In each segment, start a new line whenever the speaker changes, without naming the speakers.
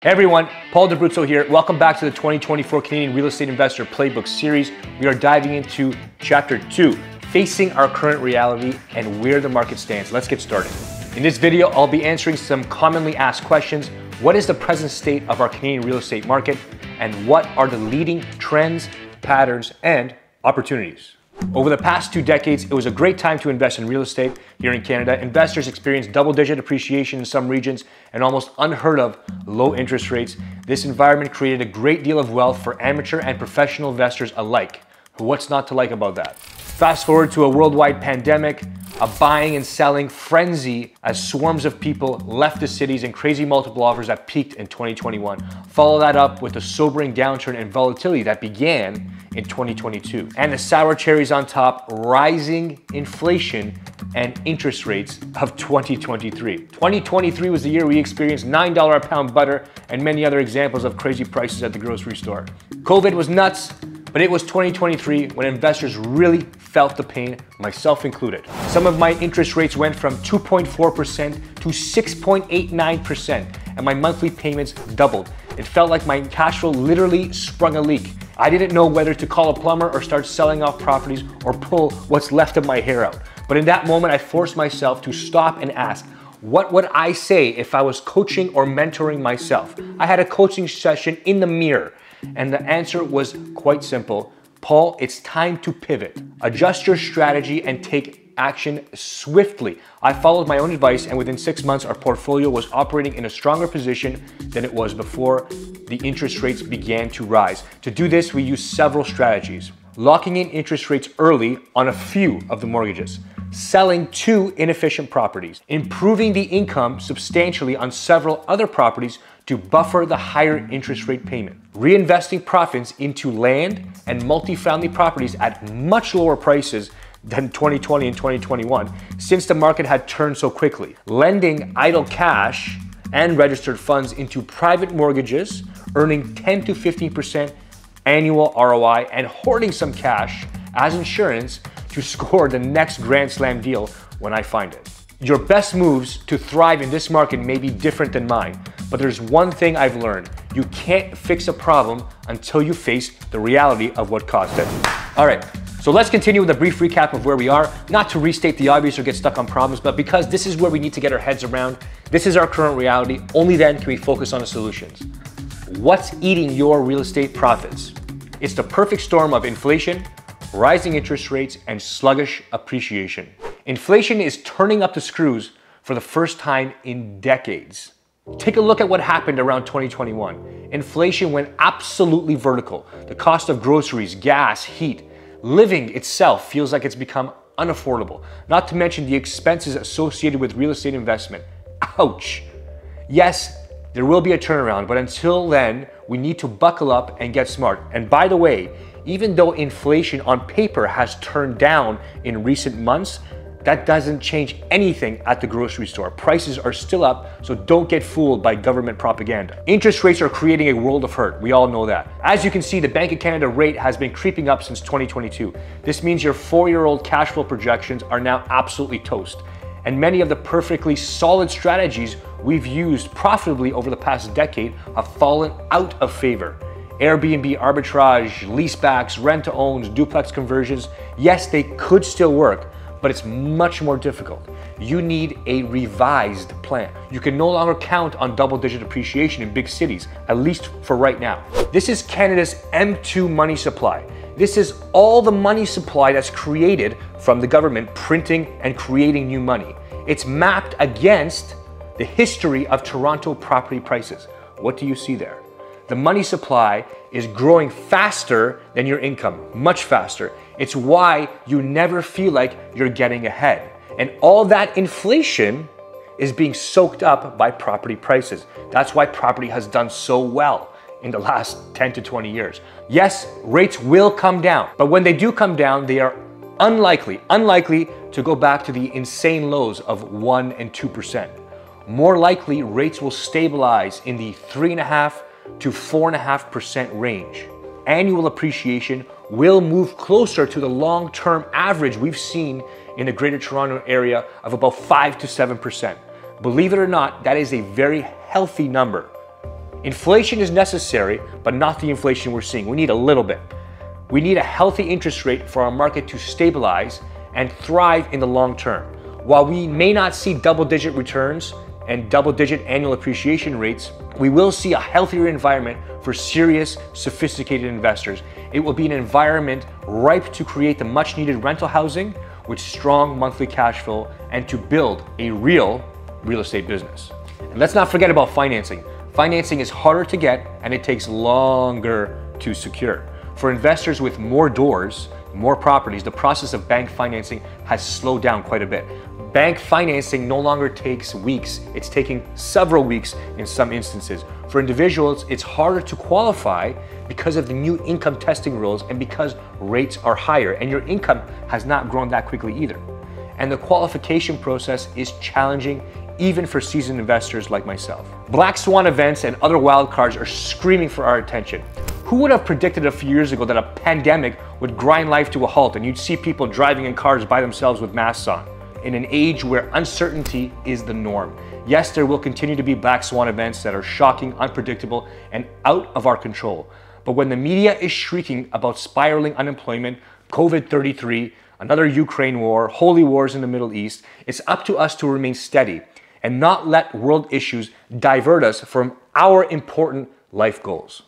Hey everyone, PaulDAbruzzo here. Welcome back to the 2024 Canadian Real Estate Investor Playbook series. We are diving into Chapter 2, Facing Our Current Reality and Where the Market Stands. Let's get started. In this video, I'll be answering some commonly asked questions. What is the present state of our Canadian real estate market? And what are the leading trends, patterns, and opportunities? Over the past 2 decades, it was a great time to invest in real estate here in Canada. Investors experienced double-digit appreciation in some regions and almost unheard of low interest rates. This environment created a great deal of wealth for amateur and professional investors alike. What's not to like about that? Fast forward to a worldwide pandemic, a buying and selling frenzy as swarms of people left the cities and crazy multiple offers that peaked in 2021. Follow that up with a sobering downturn and volatility that began in 2022. And the sour cherries on top, rising inflation and interest rates of 2023. 2023 was the year we experienced $9 a pound butter and many other examples of crazy prices at the grocery store. COVID was nuts, but it was 2023 when investors really felt the pain, myself included. Some of my interest rates went from 2.4% to 6.89%, and my monthly payments doubled. It felt like my cash flow literally sprung a leak. I didn't know whether to call a plumber or start selling off properties or pull what's left of my hair out. But in that moment, I forced myself to stop and ask, what would I say if I was coaching or mentoring myself? I had a coaching session in the mirror, and the answer was quite simple. Paul, it's time to pivot. Adjust your strategy and take action swiftly. I followed my own advice, and within 6 months, our portfolio was operating in a stronger position than it was before the interest rates began to rise. To do this, we used several strategies. Locking in interest rates early on a few of the mortgages, selling 2 inefficient properties, improving the income substantially on several other properties to buffer the higher interest rate payment, reinvesting profits into land and multifamily properties at much lower prices than 2020 and 2021, since the market had turned so quickly, lending idle cash and registered funds into private mortgages, earning 10 to 15% annual ROI, and hoarding some cash as insurance to score the next Grand Slam deal when I find it. Your best moves to thrive in this market may be different than mine, but there's one thing I've learned. You can't fix a problem until you face the reality of what caused it. All right, so let's continue with a brief recap of where we are, not to restate the obvious or get stuck on problems, but because this is where we need to get our heads around. This is our current reality. Only then can we focus on the solutions. What's eating your real estate profits? It's the perfect storm of inflation, rising interest rates, and sluggish appreciation. Inflation is turning up the screws for the first time in decades. Take a look at what happened around 2021. Inflation went absolutely vertical. The cost of groceries, gas, heat, living itself feels like it's become unaffordable, not to mention the expenses associated with real estate investment. Ouch. Yes, there will be a turnaround, but until then, we need to buckle up and get smart. And by the way, even though inflation on paper has turned down in recent months, that doesn't change anything at the grocery store. Prices are still up, so don't get fooled by government propaganda. Interest rates are creating a world of hurt. We all know that. As you can see, the Bank of Canada rate has been creeping up since 2022. This means your 4-year-old cash flow projections are now absolutely toast. And many of the perfectly solid strategies we've used profitably over the past decade have fallen out of favor. Airbnb arbitrage, leasebacks, rent-to-owns, duplex conversions, yes, they could still work, but it's much more difficult. You need a revised plan. You can no longer count on double-digit appreciation in big cities, at least for right now. This is Canada's M2 money supply. This is all the money supply that's created from the government printing and creating new money. It's mapped against the history of Toronto property prices. What do you see there? The money supply is growing faster than your income, much faster. It's why you never feel like you're getting ahead. And all that inflation is being soaked up by property prices. That's why property has done so well in the last 10 to 20 years. Yes, rates will come down, but when they do come down, they are unlikely to go back to the insane lows of 1 and 2%. More likely, rates will stabilize in the 3.5% to 4.5% range. Annual appreciation will move closer to the long-term average we've seen in the Greater Toronto area of about 5 to 7%. Believe it or not, that is a very healthy number. Inflation is necessary, but not the inflation we're seeing. We need a little bit. We need a healthy interest rate for our market to stabilize and thrive in the long term. While we may not see double-digit returns and double-digit annual appreciation rates, we will see a healthier environment for serious, sophisticated investors. It will be an environment ripe to create the much-needed rental housing with strong monthly cash flow and to build a real estate business. And let's not forget about financing. Financing is harder to get and it takes longer to secure. For investors with more doors, more properties, the process of bank financing has slowed down quite a bit. Bank financing no longer takes weeks. It's taking several weeks in some instances. For individuals, it's harder to qualify because of the new income testing rules and because rates are higher and your income has not grown that quickly either. And the qualification process is challenging even for seasoned investors like myself. Black swan events and other wild cards are screaming for our attention. Who would have predicted a few years ago that a pandemic would grind life to a halt and you'd see people driving in cars by themselves with masks on? In an age where uncertainty is the norm. Yes, there will continue to be black swan events that are shocking, unpredictable, and out of our control. But when the media is shrieking about spiraling unemployment, COVID-33, another Ukraine war, holy wars in the Middle East, it's up to us to remain steady and not let world issues divert us from our important life goals.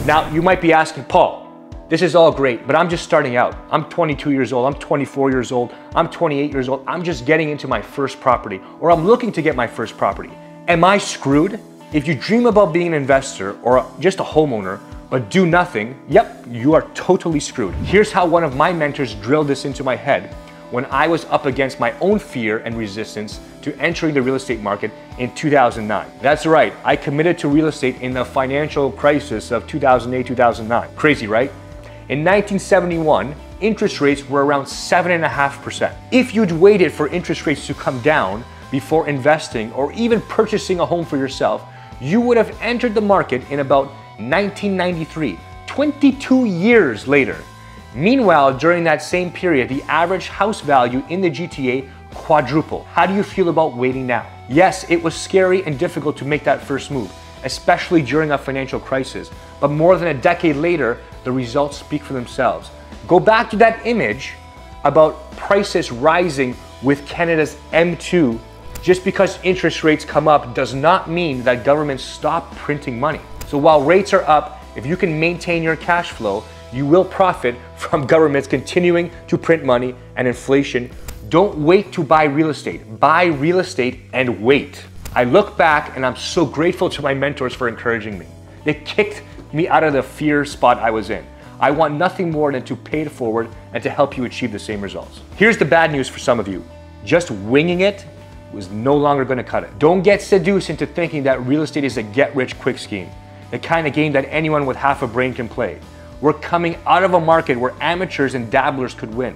Now, you might be asking, Paul, this is all great, but I'm just starting out. I'm 22 years old, I'm 24 years old, I'm 28 years old. I'm just getting into my first property, or I'm looking to get my first property. Am I screwed? If you dream about being an investor or just a homeowner, but do nothing, yep, you are totally screwed. Here's how one of my mentors drilled this into my head when I was up against my own fear and resistance to entering the real estate market in 2009. That's right, I committed to real estate in the financial crisis of 2008-2009. Crazy, right? In 1971, interest rates were around 7.5%. If you'd waited for interest rates to come down before investing or even purchasing a home for yourself, you would have entered the market in about 1993, 22 years later. Meanwhile, during that same period, the average house value in the GTA quadrupled. How do you feel about waiting now? Yes, it was scary and difficult to make that first move, especially during a financial crisis. But more than a decade later, the results speak for themselves. Go back to that image about prices rising with Canada's M2. Just because interest rates come up does not mean that governments stop printing money. So while rates are up, if you can maintain your cash flow, you will profit from governments continuing to print money and inflation. Don't wait to buy real estate. Buy real estate and wait. I look back and I'm so grateful to my mentors for encouraging me. They kicked me out of the fear spot I was in. I want nothing more than to pay it forward and to help you achieve the same results. Here's the bad news for some of you. Just winging it was no longer going to cut it. Don't get seduced into thinking that real estate is a get-rich-quick scheme, the kind of game that anyone with half a brain can play. We're coming out of a market where amateurs and dabblers could win.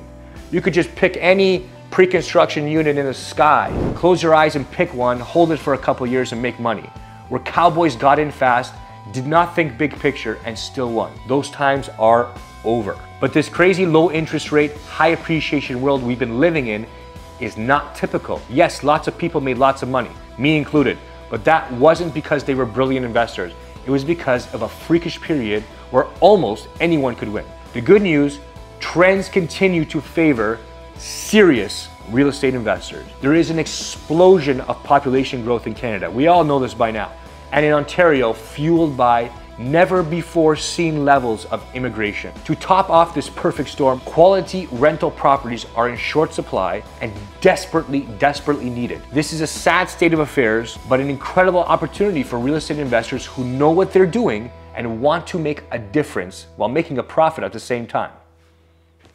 You could just pick any pre-construction unit in the sky, close your eyes and pick one, hold it for a couple years and make money. Where cowboys got in fast, did not think big picture and still won. Those times are over. But this crazy low interest rate, high appreciation world we've been living in is not typical. Yes, lots of people made lots of money, me included, but that wasn't because they were brilliant investors. It was because of a freakish period where almost anyone could win. The good news, trends continue to favor serious real estate investors. There is an explosion of population growth in Canada. We all know this by now. And in Ontario, fueled by never before seen levels of immigration. To top off this perfect storm, quality rental properties are in short supply and desperately needed. This is a sad state of affairs, but an incredible opportunity for real estate investors who know what they're doing and want to make a difference while making a profit at the same time.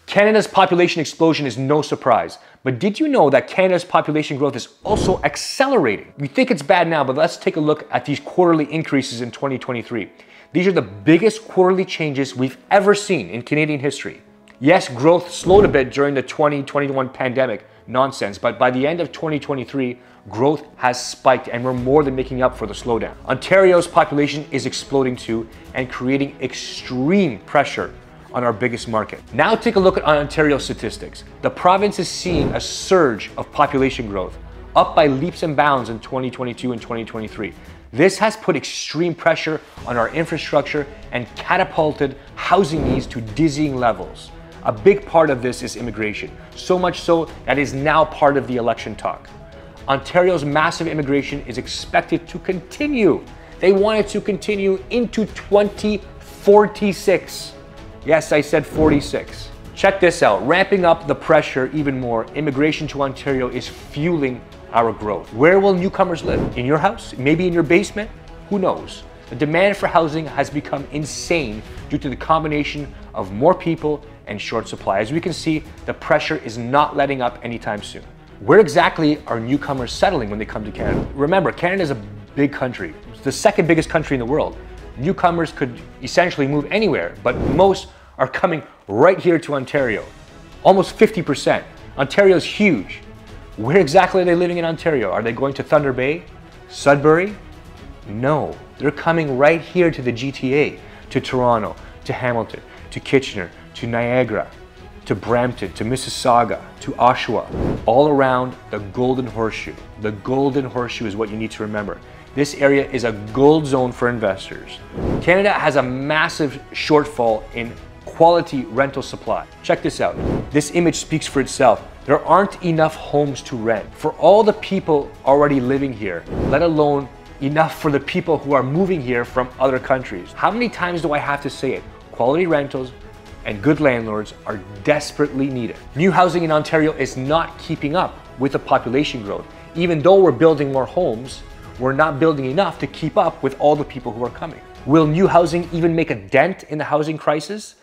Canada's population explosion is no surprise, but did you know that Canada's population growth is also accelerating? We think it's bad now, but let's take a look at these quarterly increases in 2023. These are the biggest quarterly changes we've ever seen in Canadian history. Yes, growth slowed a bit during the 2021 pandemic nonsense, but by the end of 2023, growth has spiked and we're more than making up for the slowdown. Ontario's population is exploding too and creating extreme pressure on our biggest market. Now take a look at Ontario statistics. The province is seeing a surge of population growth, up by leaps and bounds in 2022 and 2023. This has put extreme pressure on our infrastructure and catapulted housing needs to dizzying levels. A big part of this is immigration, so much so that it is now part of the election talk. Ontario's massive immigration is expected to continue. They want it to continue into 2046. Yes, I said 46. Check this out, ramping up the pressure even more, immigration to Ontario is fueling our growth. Where will newcomers live? In your house? Maybe in your basement? Who knows? The demand for housing has become insane due to the combination of more people and short supply. As we can see, the pressure is not letting up anytime soon. Where exactly are newcomers settling when they come to Canada? Remember, Canada is a big country. It's the second biggest country in the world. Newcomers could essentially move anywhere, but most are coming right here to Ontario. Almost 50%. Ontario is huge. Where exactly are they living in Ontario? Are they going to Thunder Bay? Sudbury? No, they're coming right here to the GTA, to Toronto, to Hamilton, to Kitchener, to Niagara, to Brampton, to Mississauga, to Oshawa, all around the Golden Horseshoe. The Golden Horseshoe is what you need to remember. This area is a gold zone for investors. Canada has a massive shortfall in quality rental supply. Check this out. This image speaks for itself. There aren't enough homes to rent for all the people already living here, let alone enough for the people who are moving here from other countries. How many times do I have to say it? Quality rentals and good landlords are desperately needed. New housing in Ontario is not keeping up with the population growth. Even though we're building more homes, we're not building enough to keep up with all the people who are coming. Will new housing even make a dent in the housing crisis?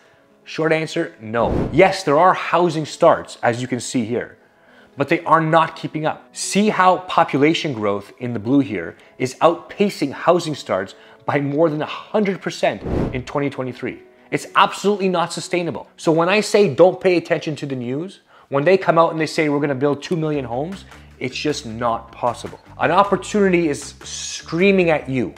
Short answer, no. Yes, there are housing starts, as you can see here, but they are not keeping up. See how population growth in the blue here is outpacing housing starts by more than 100% in 2023. It's absolutely not sustainable. So when I say don't pay attention to the news, when they come out and they say we're gonna build 2 million homes, it's just not possible. An opportunity is screaming at you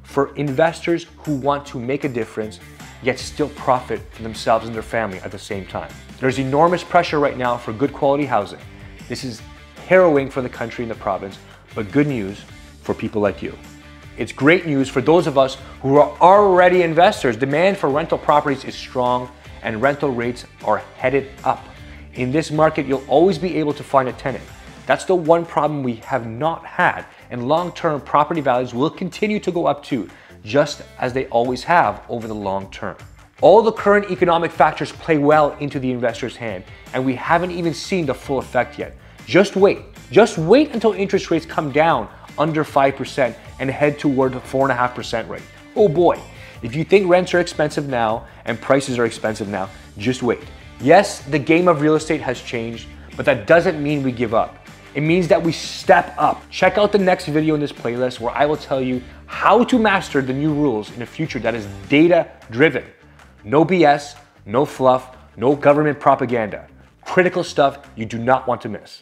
for investors who want to make a difference yet still profit for themselves and their family at the same time. There's enormous pressure right now for good quality housing. This is harrowing for the country and the province, but good news for people like you. It's great news for those of us who are already investors. Demand for rental properties is strong and rental rates are headed up. In this market, you'll always be able to find a tenant. That's the one problem we have not had, and long-term property values will continue to go up too, just as they always have over the long term. All the current economic factors play well into the investor's hand, and we haven't even seen the full effect yet. Just wait until interest rates come down under 5% and head toward the 4.5% rate. Oh boy, if you think rents are expensive now and prices are expensive now, just wait. Yes, the game of real estate has changed, but that doesn't mean we give up. It means that we step up. Check out the next video in this playlist where I will tell you how to master the new rules in a future that is data-driven. No BS, no fluff, no government propaganda. Critical stuff you do not want to miss.